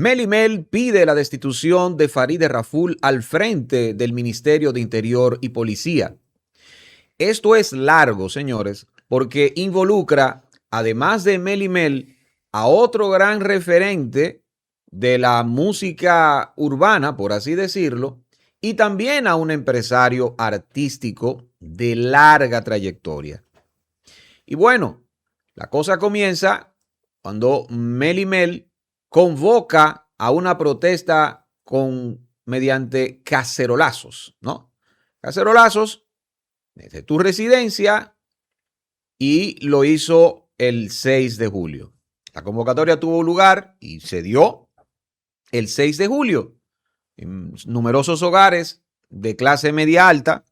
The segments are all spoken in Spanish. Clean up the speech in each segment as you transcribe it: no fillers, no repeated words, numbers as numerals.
Mel y Mel pide la destitución de Farideh Raful al frente del Ministerio de Interior y Policía. Esto es largo, señores, porque involucra, además de Mel y Mel, a otro gran referente de la música urbana, por así decirlo, y también a un empresario artístico de larga trayectoria. Y bueno, la cosa comienza cuando Mel y Mel convoca a una protesta mediante cacerolazos, ¿no? Cacerolazos desde tu residencia, y lo hizo el 6 de julio. La convocatoria tuvo lugar y se dio el 6 de julio. En numerosos hogares de clase media alta,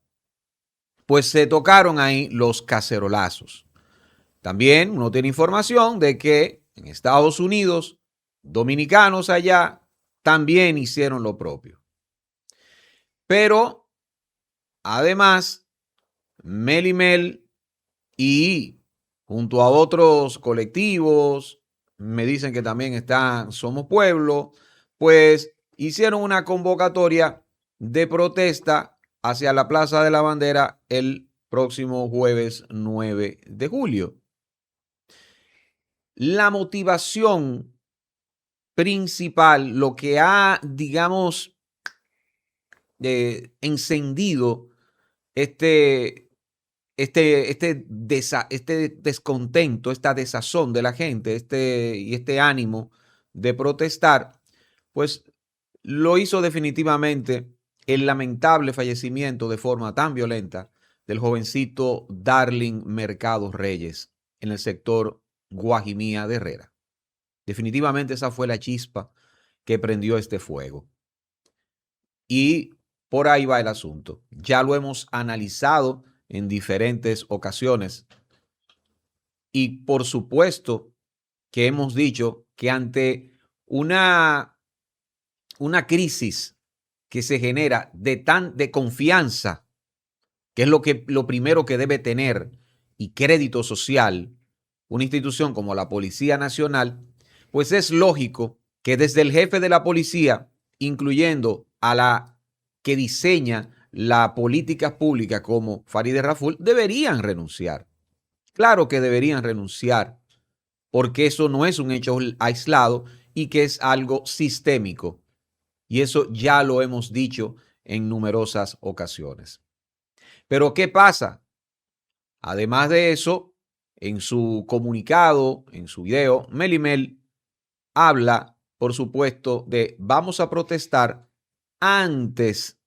pues se tocaron ahí los cacerolazos. También uno tiene información de que en Estados Unidos, dominicanos allá también hicieron lo propio. Pero, además, Mel y Mel y junto a otros colectivos, me dicen que también están Somos Pueblo, pues hicieron una convocatoria de protesta hacia la Plaza de la Bandera el próximo jueves 9 de julio. La motivación principal, lo que ha, digamos, encendido este descontento, esta desazón de la gente, este ánimo de protestar, pues lo hizo definitivamente el lamentable fallecimiento de forma tan violenta del jovencito Darling Mercado Reyes en el sector Guajimía de Herrera. Definitivamente esa fue la chispa que prendió este fuego. Y por ahí va el asunto. Ya lo hemos analizado en diferentes ocasiones. Y por supuesto que hemos dicho que ante una crisis que se genera de confianza, que es lo primero que debe tener, y crédito social, una institución como la Policía Nacional, pues es lógico que desde el jefe de la policía, incluyendo a la que diseña la política pública como Farideh Raful, deberían renunciar. Claro que deberían renunciar, porque eso no es un hecho aislado y que es algo sistémico. Y eso ya lo hemos dicho en numerosas ocasiones. Pero ¿qué pasa? Además de eso, en su comunicado, en su video, Mel y Mel habla, por supuesto, de vamos a protestar antes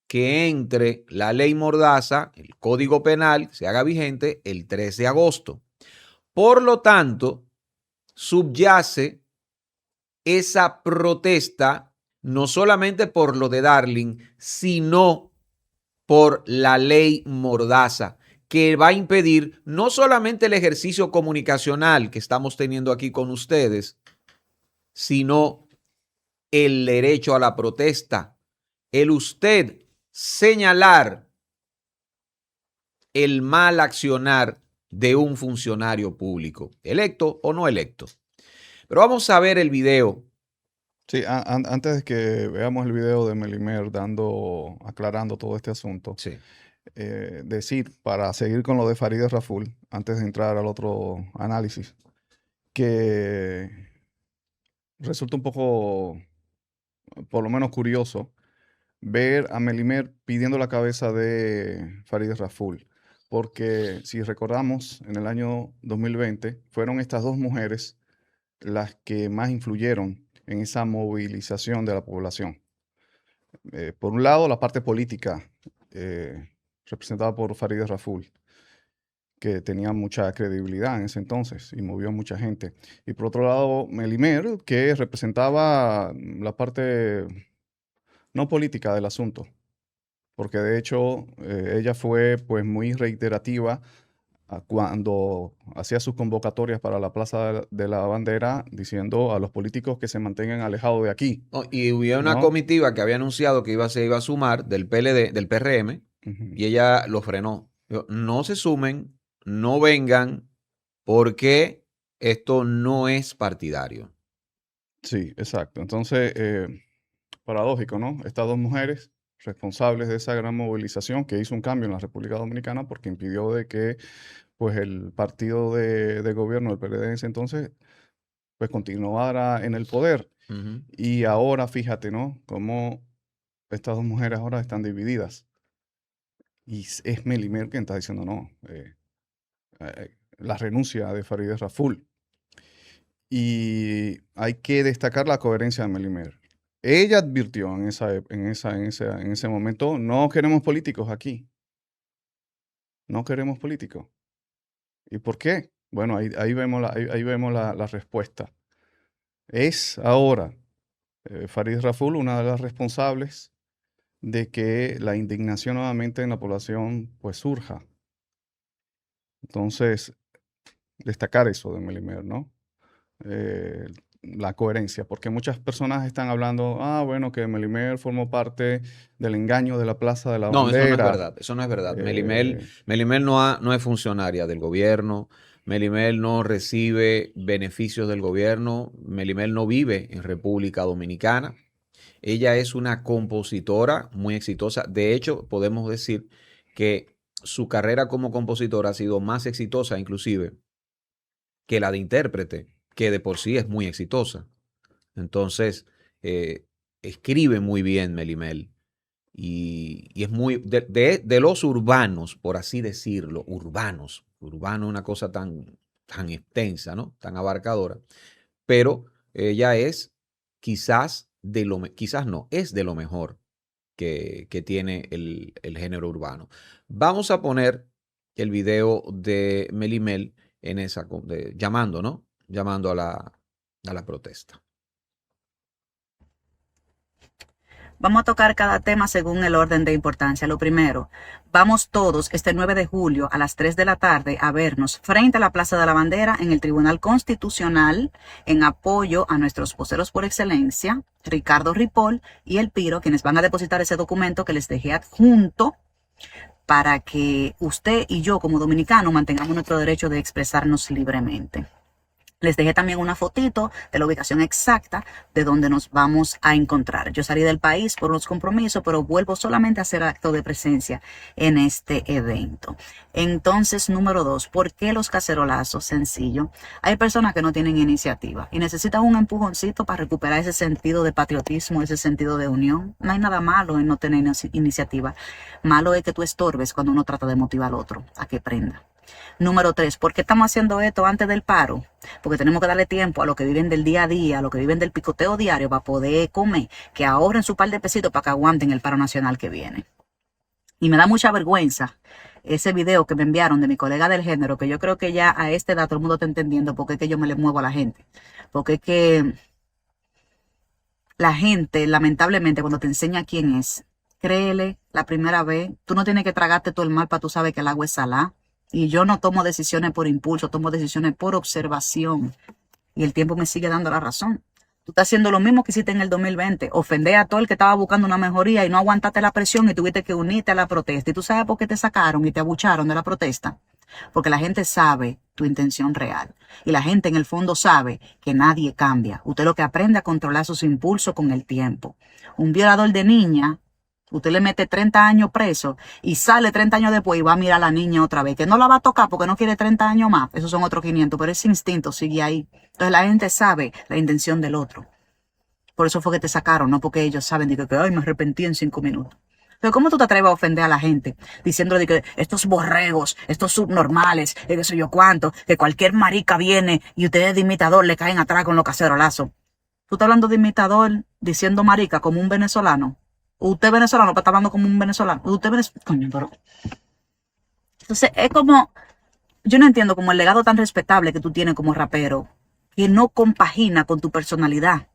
que entre la ley Mordaza, el Código Penal, se haga vigente el 3 de agosto. Por lo tanto, subyace esa protesta no solamente por lo de Darling, sino por la ley Mordaza, que va a impedir no solamente el ejercicio comunicacional que estamos teniendo aquí con ustedes, sino el derecho a la protesta, el usted señalar el mal accionar de un funcionario público, electo o no electo. Pero vamos a ver el video. Sí, antes de que veamos el video de Melimer aclarando todo este asunto, Sí. decir, para seguir con lo de Farideh Raful, antes de entrar al otro análisis, que resulta un poco, por lo menos curioso, ver a Melimer pidiendo la cabeza de Farideh Raful, porque si recordamos, en el año 2020 fueron estas dos mujeres las que más influyeron en esa movilización de la población. Por un lado, la parte política, representada por Farideh Raful, que tenía mucha credibilidad en ese entonces y movió a mucha gente. Y por otro lado, Melimer, que representaba la parte no política del asunto, porque de hecho ella fue pues muy reiterativa cuando hacía sus convocatorias para la Plaza de la Bandera, diciendo a los políticos que se mantengan alejados de aquí. Y hubo una ¿No? comitiva que había anunciado que se iba a sumar del PLD, del PRM, y ella lo frenó. Dijo, no se sumen, no vengan, porque esto no es partidario. Sí, exacto. Entonces, paradójico, ¿no? Estas dos mujeres responsables de esa gran movilización que hizo un cambio en la República Dominicana porque impidió de que pues el partido de gobierno del PLD en ese entonces pues continuara en el poder. Ujú. Y ahora fíjate, ¿no? Cómo estas dos mujeres ahora están divididas. Y es Melimer quien está diciendo no, la renuncia de Farideh Raful. Y hay que destacar la coherencia de Melimer. Ella advirtió en ese momento, no queremos políticos aquí, no queremos políticos. ¿Y por qué? Bueno, ahí vemos ahí vemos la respuesta. Es ahora Farideh Raful una de las responsables de que la indignación nuevamente en la población pues surja. Entonces, destacar eso de Melimer, ¿no? Eh, la coherencia, porque muchas personas están hablando, bueno, que Melimer formó parte del engaño de la Plaza de la No, eso no es Bandera. verdad, eso no es verdad. Eh, Melimel no es funcionaria del gobierno, Melimel no recibe beneficios del gobierno, Melimel no vive en República Dominicana. Ella es una compositora muy exitosa. De hecho, podemos decir que su carrera como compositora ha sido más exitosa inclusive que la de intérprete, que de por sí es muy exitosa. Entonces, eh, escribe muy bien Melimel y es muy de los urbanos, por así decirlo, urbano es una cosa tan extensa, ¿no? Tan abarcadora, pero ella es quizás quizás no, es de lo mejor que tiene el género urbano. Vamos a poner el video de Melimel en llamando, ¿no? Llamando a la protesta. Vamos a tocar cada tema según el orden de importancia. Lo primero, vamos todos este 9 de julio a las 3 de la tarde a vernos frente a la Plaza de la Bandera en el Tribunal Constitucional en apoyo a nuestros voceros por excelencia, Ricardo Ripoll y El Piro, quienes van a depositar ese documento que les dejé adjunto para que usted y yo como dominicanos mantengamos nuestro derecho de expresarnos libremente. Les dejé también una fotito de la ubicación exacta de donde nos vamos a encontrar. Yo salí del país por unos compromisos, pero vuelvo solamente a hacer acto de presencia en este evento. Entonces, número 2, ¿por qué los cacerolazos? Sencillo. Hay personas que no tienen iniciativa y necesitan un empujoncito para recuperar ese sentido de patriotismo, ese sentido de unión. No hay nada malo en no tener iniciativa. Malo es que tú estorbes cuando uno trata de motivar al otro a que prenda. Número 3, ¿por qué estamos haciendo esto antes del paro? Porque tenemos que darle tiempo a los que viven del día a día, a los que viven del picoteo diario para poder comer, que ahorren su par de pesitos para que aguanten el paro nacional que viene. Y me da mucha vergüenza ese video que me enviaron de mi colega del género, que yo creo que ya a esta edad todo el mundo está entendiendo porque es que yo me le muevo a la gente. Porque es que la gente, lamentablemente, cuando te enseña quién es, créele la primera vez, tú no tienes que tragarte todo el mal para tú saber que el agua es salada. Y yo no tomo decisiones por impulso, tomo decisiones por observación. Y el tiempo me sigue dando la razón. Tú estás haciendo lo mismo que hiciste en el 2020. Ofender a todo el que estaba buscando una mejoría y no aguantaste la presión y tuviste que unirte a la protesta. ¿Y tú sabes por qué te sacaron y te abucharon de la protesta? Porque la gente sabe tu intención real. Y la gente en el fondo sabe que nadie cambia. Usted lo que aprende a controlar sus impulsos con el tiempo. Un violador de niña, usted le mete 30 años preso y sale 30 años después y va a mirar a la niña otra vez, que no la va a tocar porque no quiere 30 años más. Esos son otros 500, pero ese instinto sigue ahí. Entonces la gente sabe la intención del otro. Por eso fue que te sacaron, no porque ellos saben de que ay, me arrepentí en 5 minutos. Pero ¿cómo tú te atreves a ofender a la gente diciéndole que estos borregos, estos subnormales, qué sé yo cuánto, que cualquier marica viene y ustedes de imitador le caen atrás con los cacerolazos? Tú estás hablando de imitador diciendo marica como un venezolano. Usted venezolano, pero está hablando como un venezolano. Usted venezolano. Coño, pero. Entonces, es como. Yo no entiendo como el legado tan respetable que tú tienes como rapero, que no compagina con tu personalidad.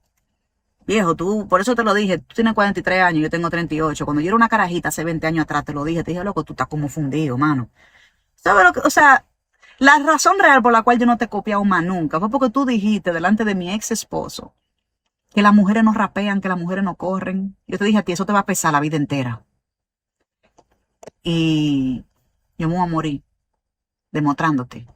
Viejo, tú, por eso te lo dije, tú tienes 43 años, yo tengo 38. Cuando yo era una carajita hace 20 años atrás, te lo dije, te dije, loco, tú estás como fundido, mano. ¿Sabes lo que? O sea, la razón real por la cual yo no te he copiado más nunca fue porque tú dijiste delante de mi ex esposo que las mujeres no rapean, que las mujeres no corren. Yo te dije a ti, eso te va a pesar la vida entera. Y yo me voy a morir demostrándote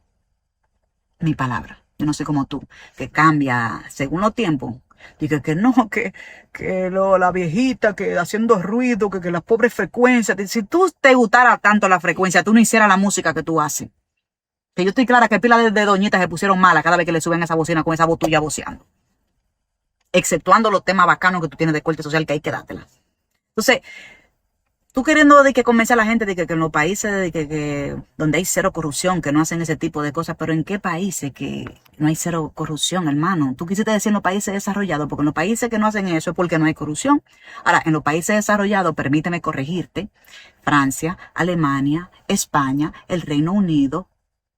mi palabra. Yo no soy como tú, que cambia según los tiempos. Dije que no, la viejita, que haciendo ruido, que las pobres frecuencias. Si tú te gustara tanto la frecuencia, tú no hicieras la música que tú haces. Que yo estoy clara que pila de doñitas se pusieron malas cada vez que le suben esa bocina con esa botulla voceando. Exceptuando los temas bacanos que tú tienes de corte social, que hay que dártela. Entonces, tú queriendo de que convence a la gente de que en los países de que donde hay cero corrupción, que no hacen ese tipo de cosas, pero ¿en qué países que no hay cero corrupción, hermano? Tú quisiste decir en los países desarrollados, porque en los países que no hacen eso es porque no hay corrupción. Ahora, en los países desarrollados, permíteme corregirte, Francia, Alemania, España, el Reino Unido,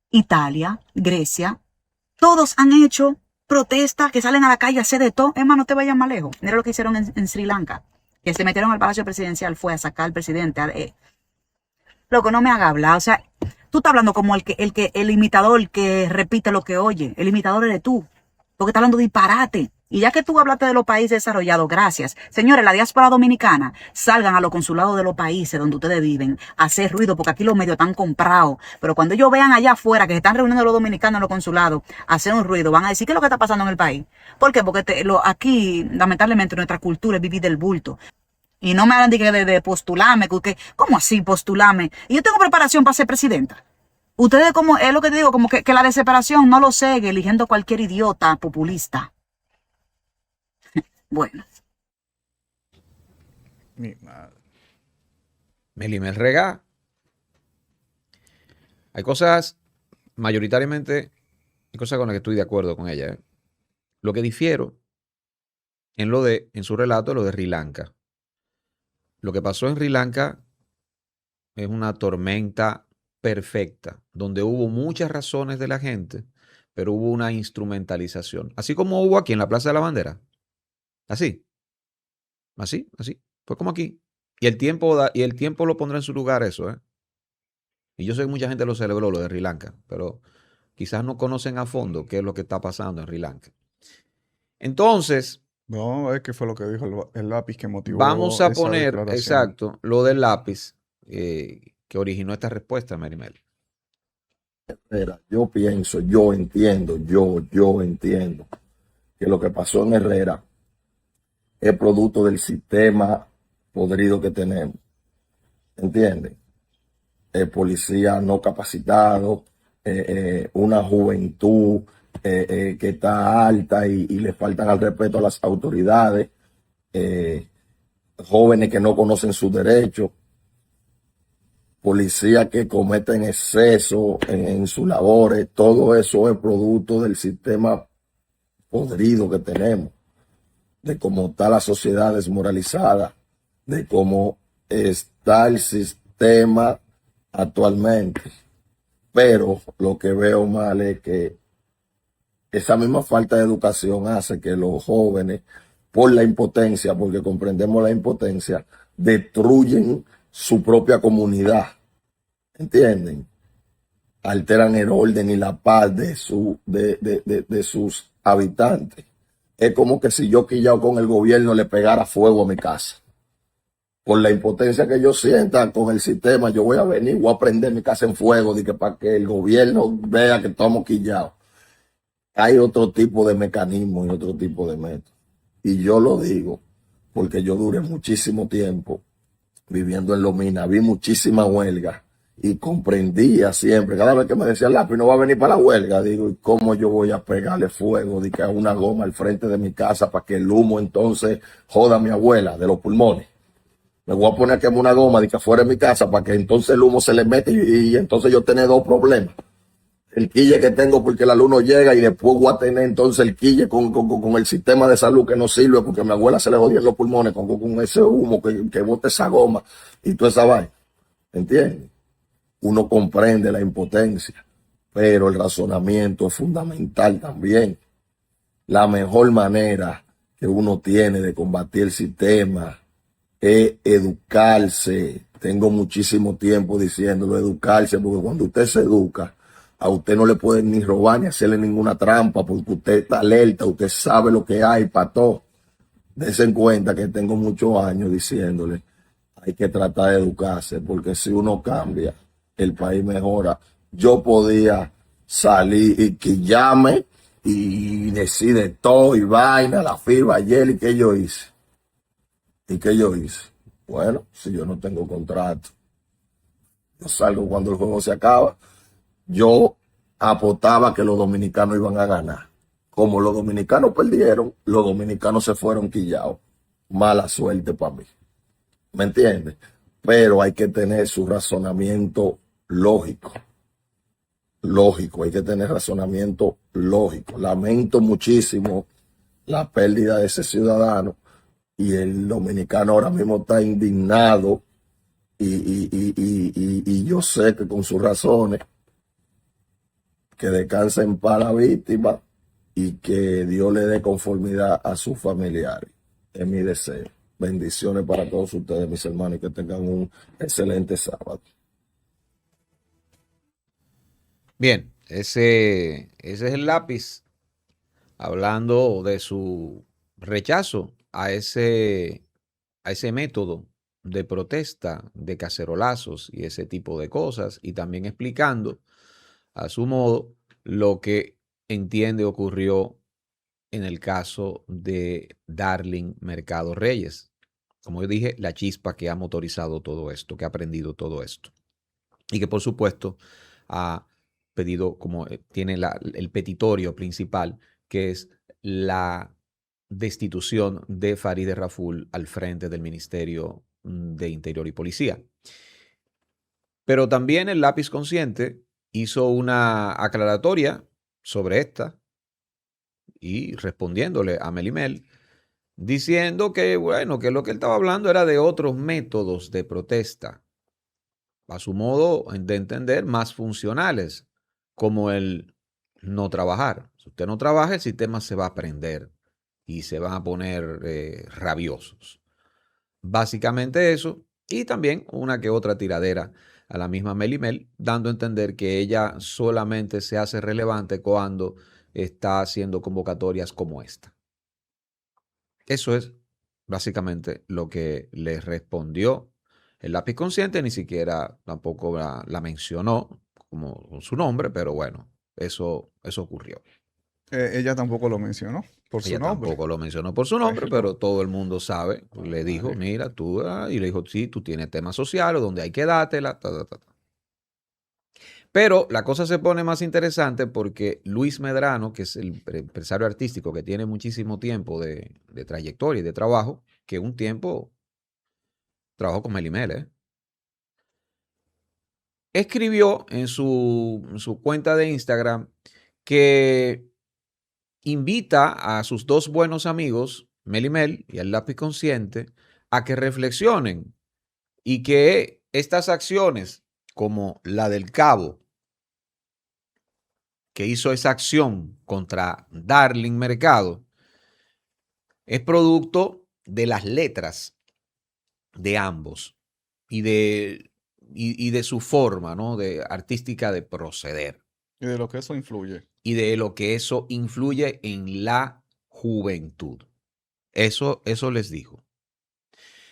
Italia, Grecia, todos han hecho protestas que salen a la calle a hacer de todo. Hermano, no te vayas más lejos. Mira lo que hicieron en Sri Lanka. Que se metieron al Palacio Presidencial, fue a sacar al presidente. Loco, no me haga hablar. O sea, tú estás hablando como el imitador que repite lo que oye. El imitador eres tú. Porque estás hablando de disparate. Y ya que tú hablaste de los países desarrollados, gracias. Señores, la diáspora dominicana, salgan a los consulados de los países donde ustedes viven a hacer ruido, porque aquí los medios están comprados. Pero cuando ellos vean allá afuera que se están reuniendo los dominicanos en los consulados a hacer un ruido, van a decir qué es lo que está pasando en el país. ¿Por qué? Porque aquí, lamentablemente, nuestra cultura es vivir del bulto. Y no me hablan de postularme, ¿cómo así postularme? Y yo tengo preparación para ser presidenta. Ustedes, como es lo que te digo, como que la desesperación no lo sigue eligiendo cualquier idiota populista. Bueno. Mi madre. Melimel rega. Hay cosas, mayoritariamente, hay cosas con las que estoy de acuerdo con ella. Lo que difiero en su relato, lo de Sri Lanka. Lo que pasó en Sri Lanka es una tormenta perfecta, donde hubo muchas razones de la gente, pero hubo una instrumentalización. Así como hubo aquí en la Plaza de la Bandera. Así. Fue como aquí. Y el tiempo lo pondrá en su lugar eso, ¿eh? Y yo sé que mucha gente lo celebró, lo de Sri Lanka, pero quizás no conocen a fondo qué es lo que está pasando en Sri Lanka. Entonces, No, es que fue lo que dijo el lápiz que motivó vamos a esa poner, declaración. exacto, lo del lápiz que originó esta respuesta, Merimel. Herrera, yo pienso, yo entiendo que lo que pasó en Herrera es producto del sistema podrido que tenemos. ¿Entienden? El policía no capacitado, una juventud que está alta y le faltan al respeto a las autoridades, jóvenes que no conocen sus derechos, policías que cometen exceso en sus labores. Todo eso es producto del sistema podrido que tenemos, de cómo está la sociedad desmoralizada, de cómo está el sistema actualmente. Pero lo que veo mal es que esa misma falta de educación hace que los jóvenes, por la impotencia, porque comprendemos la impotencia, destruyen su propia comunidad. ¿Entienden? Alteran el orden y la paz de sus habitantes. Es como que si yo quillado con el gobierno le pegara fuego a mi casa. Por la impotencia que yo sienta con el sistema, yo voy a venir, voy a prender mi casa en fuego para que el gobierno vea que estamos quillados. Hay otro tipo de mecanismo y otro tipo de método. Y yo lo digo porque yo duré muchísimo tiempo viviendo en Lomina, vi muchísima huelga y comprendía siempre, cada vez que me decía lápiz no va a venir para la huelga, digo, ¿y cómo yo voy a pegarle fuego de que a una goma al frente de mi casa para que el humo entonces joda a mi abuela de los pulmones? Me voy a poner a quemar una goma de que afuera de mi casa para que entonces el humo se le mete y entonces yo tener dos problemas. El quille que tengo porque el alumno llega y después voy a tener entonces el quille con el sistema de salud que no sirve porque a mi abuela se le jodían los pulmones con ese humo que bota esa goma y toda esa vaina. ¿Entiendes? Uno comprende la impotencia, pero el razonamiento es fundamental también. La mejor manera que uno tiene de combatir el sistema es educarse. Tengo muchísimo tiempo diciéndolo, educarse, porque cuando usted se educa, a usted no le pueden ni robar ni hacerle ninguna trampa, porque usted está alerta, usted sabe lo que hay para todo. Dense en cuenta que tengo muchos años diciéndole, hay que tratar de educarse, porque si uno cambia, el país mejora. Yo podía salir y quillarme y decide todo y vaina, la firma ayer. ¿Y qué yo hice? ¿Y qué yo hice? Bueno, si yo no tengo contrato, yo salgo cuando el juego se acaba. Yo apostaba que los dominicanos iban a ganar. Como los dominicanos perdieron, los dominicanos se fueron quillados. Mala suerte para mí. ¿Me entiendes? Pero hay que tener su razonamiento lógico. Lógico, hay que tener razonamiento lógico. Lamento muchísimo la pérdida de ese ciudadano y el dominicano ahora mismo está indignado y yo sé que con sus razones, que descanse en paz la víctima y que Dios le dé conformidad a sus familiares. Es mi deseo. Bendiciones para todos ustedes, mis hermanos, y que tengan un excelente sábado. Bien, ese es el lápiz hablando de su rechazo a ese método de protesta, de cacerolazos y ese tipo de cosas, y también explicando a su modo lo que entiende ocurrió en el caso de Darling Mercado Reyes. Como yo dije, la chispa que ha motorizado todo esto, que ha aprendido todo esto. Y que por supuesto ha pedido, como tiene el petitorio principal, que es la destitución de Farideh Raful al frente del Ministerio de Interior y Policía. Pero también el lápiz consciente hizo una aclaratoria sobre esta y respondiéndole a Melimel, diciendo que, bueno, que lo que él estaba hablando era de otros métodos de protesta, a su modo de entender, más funcionales, como el no trabajar. Si usted no trabaja, el sistema se va a prender y se van a poner rabiosos. Básicamente eso, y también una que otra tiradera a la misma Melimel, dando a entender que ella solamente se hace relevante cuando está haciendo convocatorias como esta. Eso es básicamente lo que le respondió el lápiz consciente. Ni siquiera tampoco la mencionó como su nombre, pero bueno, eso ocurrió. Ella tampoco lo mencionó por su Ella nombre. tampoco lo mencionó por su nombre, pero todo el mundo sabe. Le dijo, Vale. mira, tú, y le dijo, sí, tú tienes temas sociales donde hay que dártela, ta, ta, ta, ta. Pero la cosa se pone más interesante porque Luis Medrano, que es el empresario artístico que tiene muchísimo tiempo de trayectoria y de trabajo, que un tiempo trabajó con Melimel, escribió en su cuenta de Instagram que invita a sus dos buenos amigos, Melimel y el lápiz consciente, a que reflexionen y que estas acciones, como la del Cabo, que hizo esa acción contra Darling Mercado, es producto de las letras de ambos y de su forma, ¿no?, de artística de proceder. Y de lo que eso influye. Y de lo que eso influye en la juventud. Eso les dijo.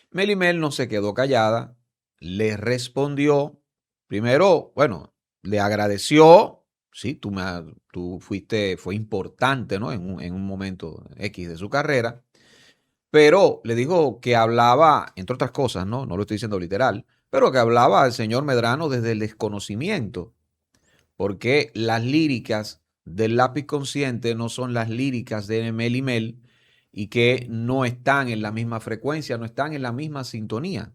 Melimel no se quedó callada, le respondió, primero, bueno, le agradeció, sí, tú fuiste, fue importante, ¿no?, en un momento X de su carrera, pero le dijo que hablaba, entre otras cosas, ¿no?, no lo estoy diciendo literal, pero que hablaba al señor Medrano desde el desconocimiento, porque las líricas del lápiz consciente no son las líricas de Melimel y que no están en la misma frecuencia, no están en la misma sintonía.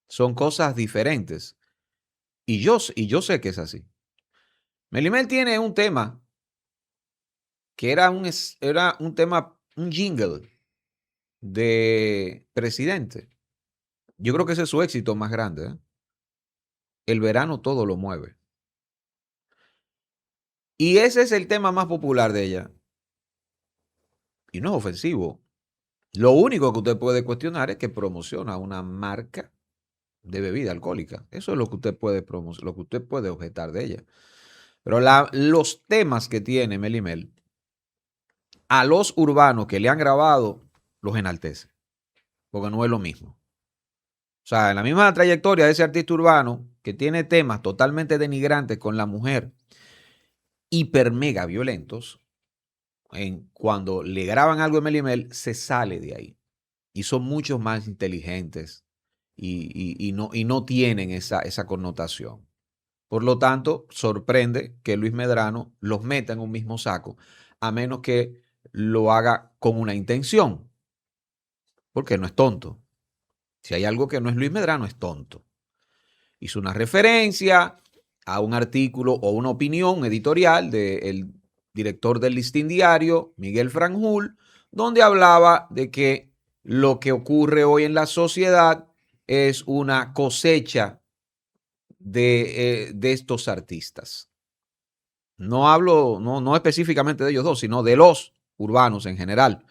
Son cosas diferentes. Y yo sé que es así. Melimel tiene un tema que era un tema, un jingle de Presidente. Yo creo que ese es su éxito más grande, ¿eh? El verano todo lo mueve. Y ese es el tema más popular de ella. Y no es ofensivo. Lo único que usted puede cuestionar es que promociona una marca de bebida alcohólica. Eso es lo que usted puede lo que usted puede objetar de ella. Pero los temas que tiene Melimel, a los urbanos que le han grabado, los enaltece. Porque no es lo mismo. O sea, en la misma trayectoria de ese artista urbano que tiene temas totalmente denigrantes con la mujer hiper mega violentos, cuando le graban algo a Melle Mel, se sale de ahí. Y son mucho más inteligentes y no tienen esa connotación. Por lo tanto, sorprende que Luis Medrano los meta en un mismo saco, a menos que lo haga con una intención, porque no es tonto. Si hay algo que no es Luis Medrano, es tonto. Hizo una referencia a un artículo o una opinión editorial del director del Listín Diario, Miguel Franjul, donde hablaba de que lo que ocurre hoy en la sociedad es una cosecha de estos artistas. No hablo, no específicamente de ellos dos, sino de los urbanos en general.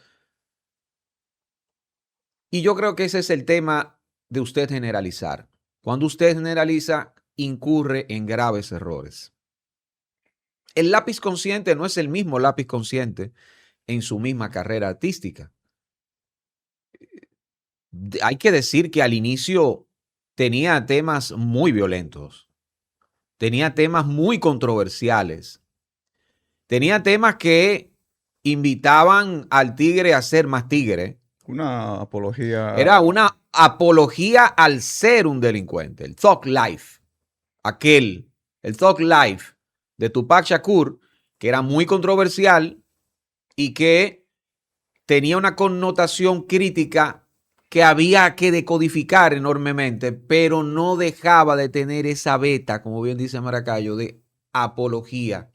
Y yo creo que ese es el tema de usted generalizar. Cuando usted generaliza, incurre en graves errores. El lápiz consciente no es el mismo lápiz consciente en su misma carrera artística. Hay que decir que al inicio tenía temas muy violentos, tenía temas muy controversiales, tenía temas que invitaban al tigre a ser más tigre. Una apología. Era una apología al ser un delincuente, el Thug Life, el Thug Life de Tupac Shakur, que era muy controversial y que tenía una connotación crítica que había que decodificar enormemente, pero no dejaba de tener esa beta, como bien dice Maracayo, de apología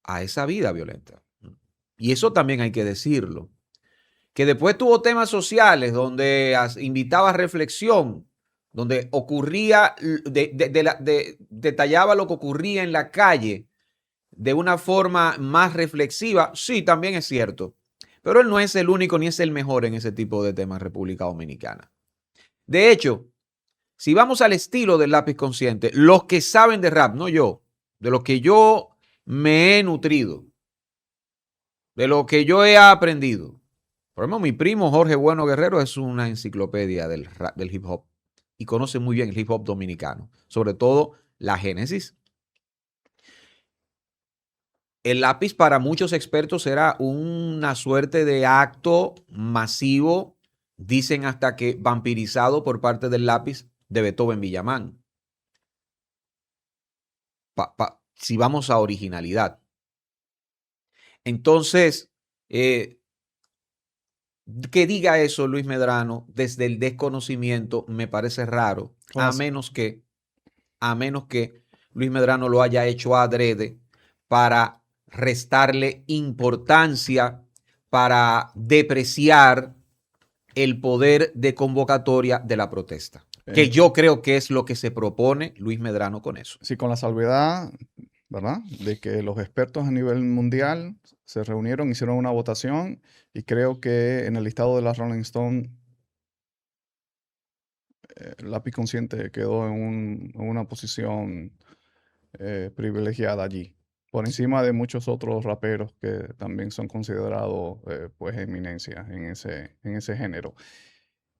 a esa vida violenta. Y eso también hay que decirlo. Que después tuvo temas sociales donde invitaba a reflexión, donde ocurría, detallaba lo que ocurría en la calle de una forma más reflexiva. Sí, también es cierto. Pero él no es el único ni es el mejor en ese tipo de temas en República Dominicana. De hecho, si vamos al estilo del lápiz consciente, los que saben de rap, no yo, de lo que yo me he nutrido, de lo que yo he aprendido. Por ejemplo, mi primo Jorge Bueno Guerrero es una enciclopedia del rap, del hip hop, y conoce muy bien el hip hop dominicano, sobre todo la génesis. El lápiz para muchos expertos era una suerte de acto masivo, dicen hasta que vampirizado por parte del lápiz de Beethoven Villamán. Si vamos a originalidad. Entonces, que diga eso Luis Medrano desde el desconocimiento me parece raro, a menos que Luis Medrano lo haya hecho adrede para restarle importancia, para depreciar el poder de convocatoria de la protesta. Que yo creo que es lo que se propone Luis Medrano con eso. Sí, con la salvedad, ¿verdad?, de que los expertos a nivel mundial se reunieron, hicieron una votación y creo que en el listado de la Rolling Stone Lápiz Consciente quedó en una posición privilegiada allí, por encima de muchos otros raperos que también son considerados pues eminencias en ese género.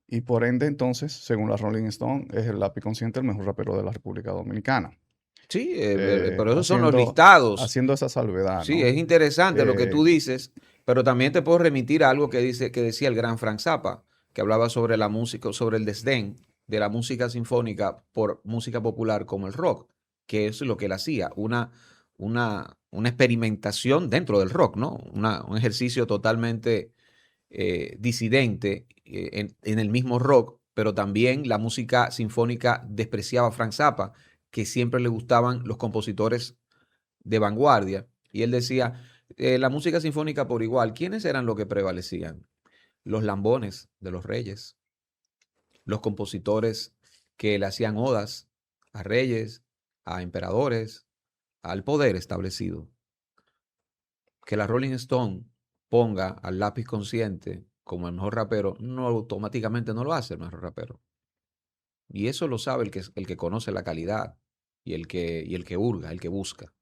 Y por ende, entonces, según la Rolling Stone, es el Lápiz Consciente el mejor rapero de la República Dominicana. Sí, pero esos son los listados. Haciendo esa salvedad, sí, ¿no? Es interesante lo que tú dices, pero también te puedo remitir a algo que decía el gran Frank Zappa, que hablaba sobre la música, sobre el desdén de la música sinfónica por música popular como el rock, que es lo que él hacía, una experimentación dentro del rock, ¿no? Un ejercicio totalmente disidente en el mismo rock, pero también la música sinfónica despreciaba a Frank Zappa, que siempre le gustaban los compositores de vanguardia. Y él decía, la música sinfónica por igual, ¿quiénes eran los que prevalecían? Los lambones de los reyes, los compositores que le hacían odas a reyes, a emperadores, al poder establecido. Que la Rolling Stone ponga al Lápiz Consciente como el mejor rapero, no automáticamente no lo hace el mejor rapero. Y eso lo sabe el que conoce la calidad y el que hurga, el que busca.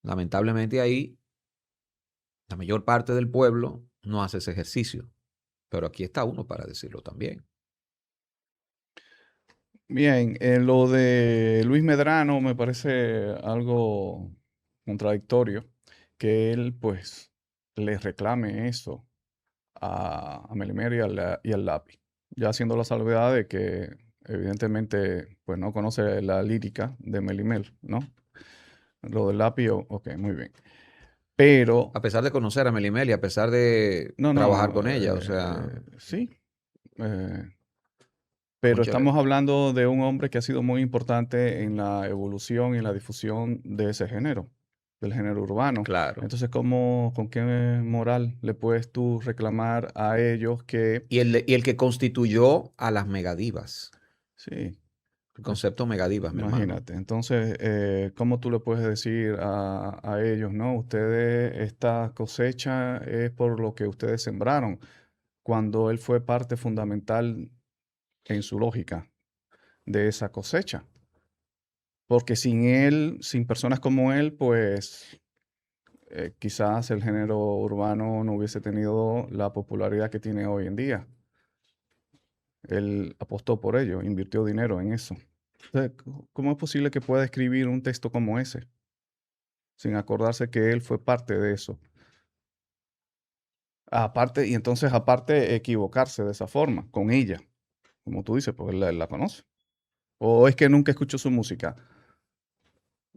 Lamentablemente ahí la mayor parte del pueblo no hace ese ejercicio. Pero aquí está uno para decirlo también. Bien, lo de Luis Medrano me parece algo contradictorio que él pues le reclame eso a Melimer y al Lapi, ya haciendo la salvedad de que evidentemente pues no conoce la lírica de Melimel, ¿no? Lo del Lapi, ok, muy bien. Pero, A pesar de conocer a Melimel y a pesar de no, trabajar no, con ella, o sea, sí, eh, pero cónchale, estamos hablando de un hombre que ha sido muy importante en la evolución y la difusión de ese género, del género urbano. claro. Entonces, ¿con qué moral le puedes tú reclamar a ellos que, Y el que constituyó a las megadivas, sí, el concepto megadivas, mi hermano. imagínate? Entonces, ¿cómo tú le puedes decir a ellos, no? Ustedes, esta cosecha es por lo que ustedes sembraron, cuando él fue parte fundamental en su lógica de esa cosecha. Porque sin él, sin personas como él, pues quizás el género urbano no hubiese tenido la popularidad que tiene hoy en día. Él apostó por ello, invirtió dinero en eso. Entonces, ¿cómo es posible que pueda escribir un texto como ese sin acordarse que él fue parte de eso? Aparte, y entonces aparte equivocarse de esa forma con ella, como tú dices, porque él la conoce. O es que nunca escuchó su música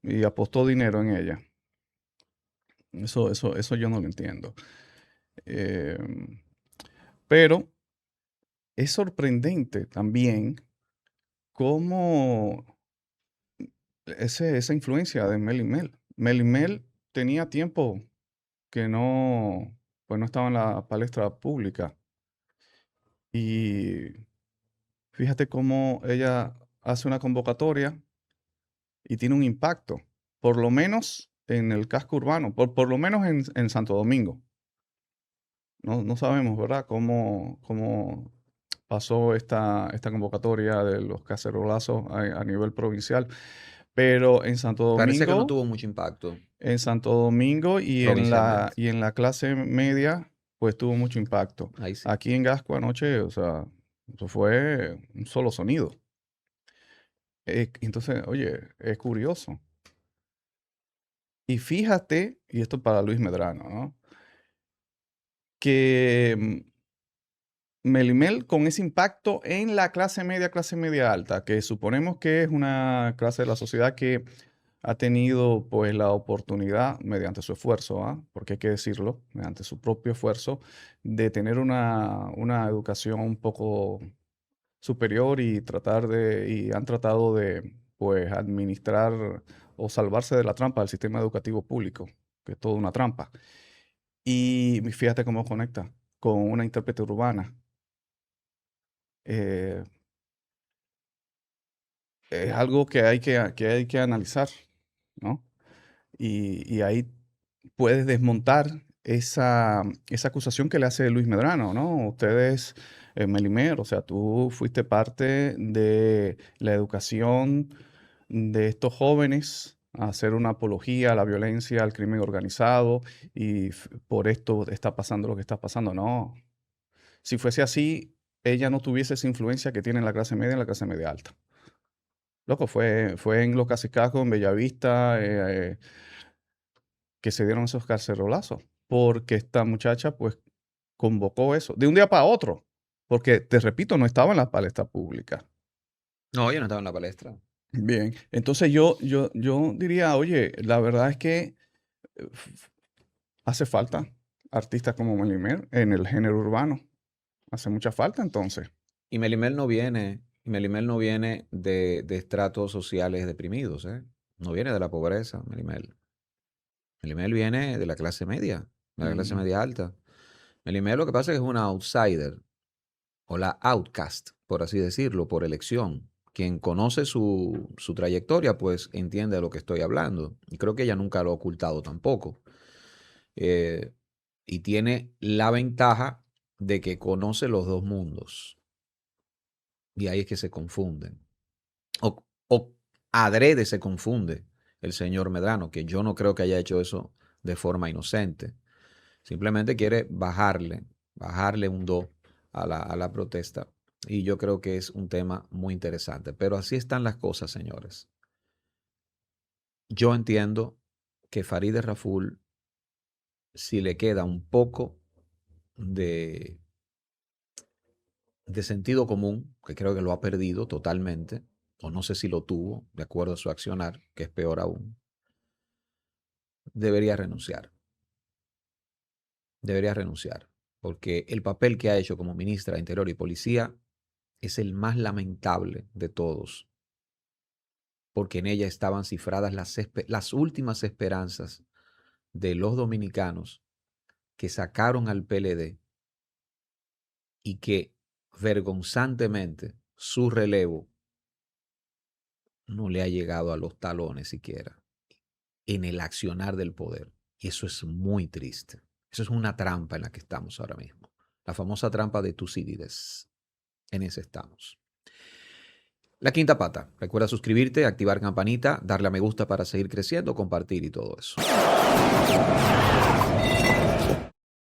y apostó dinero en ella. Eso yo no lo entiendo. Em, pero es sorprendente también cómo esa influencia de Mel y Mel. Mel y Mel tenía tiempo que no, pues no estaba en la palestra pública. Y fíjate cómo ella hace una convocatoria y tiene un impacto, por lo menos en el casco urbano, por lo menos en Santo Domingo. No sabemos, ¿verdad?, cómo pasó esta convocatoria de los cacerolazos a nivel provincial, pero Parece que no tuvo mucho impacto En Santo Domingo provincialmente. y en la clase media, pues tuvo mucho impacto. Ahí sí. Aquí en Gasco anoche, o sea, eso fue un solo sonido. Entonces, oye, es curioso. Y fíjate, y esto para Luis Medrano, ¿no? Que Melimel con ese impacto en la clase media alta, que suponemos que es una clase de la sociedad que ha tenido pues la oportunidad, mediante su esfuerzo, ¿ah? Porque hay que decirlo, mediante su propio esfuerzo, de tener una educación un poco superior y han tratado de pues administrar o salvarse de la trampa del sistema educativo público, que es toda una trampa. Y fíjate cómo conecta con una intérprete urbana. Eh, es algo que hay que analizar, ¿no? Y ahí puedes desmontar esa acusación que le hace Luis Medrano, ¿no? Ustedes, Melimer, o sea, tú fuiste parte de la educación de estos jóvenes a hacer una apología a la violencia, al crimen organizado, y por esto está pasando lo que está pasando. No, si fuese así, ella no tuviese esa influencia que tiene en la clase media y en la clase media alta. Loco, fue en Los Cacicazgos, en Bellavista, que se dieron esos carcerolazos, porque esta muchacha pues convocó eso de un día para otro, porque te repito, no estaba en la palestra pública. No, yo no estaba en la palestra. Bien, entonces yo diría, oye, la verdad es que hace falta artistas como Melimer en el género urbano. Hace mucha falta entonces. Y Melimel no viene de estratos sociales deprimidos, ¿eh? No viene de la pobreza, Melimel. Melimel viene de la clase media, de la clase Mm, media alta. Melimel lo que pasa es que es una outsider, o la outcast, por así decirlo, por elección. Quien conoce su trayectoria, pues entiende de lo que estoy hablando. Y creo que ella nunca lo ha ocultado tampoco. Eh, y tiene la ventaja de que conoce los dos mundos. Y ahí es que se confunden. O adrede se confunde el señor Medrano, que yo no creo que haya hecho eso de forma inocente. Simplemente quiere bajarle un do a la protesta. Y yo creo que es un tema muy interesante. Pero así están las cosas, señores. Yo entiendo que Farideh Raful, si le queda un poco de, de sentido común, que creo que lo ha perdido totalmente, o no sé si lo tuvo, de acuerdo a su accionar, que es peor aún, debería renunciar. Debería renunciar, porque el papel que ha hecho como ministra de Interior y Policía es el más lamentable de todos, porque en ella estaban cifradas las últimas esperanzas de los dominicanos que sacaron al PLD y que vergonzantemente su relevo no le ha llegado a los talones siquiera en el accionar del poder. Y eso es muy triste. Eso es una trampa en la que estamos ahora mismo. La famosa trampa de Tucídides. En ese estamos. La quinta pata. Recuerda suscribirte, activar campanita, darle a me gusta para seguir creciendo, compartir y todo eso.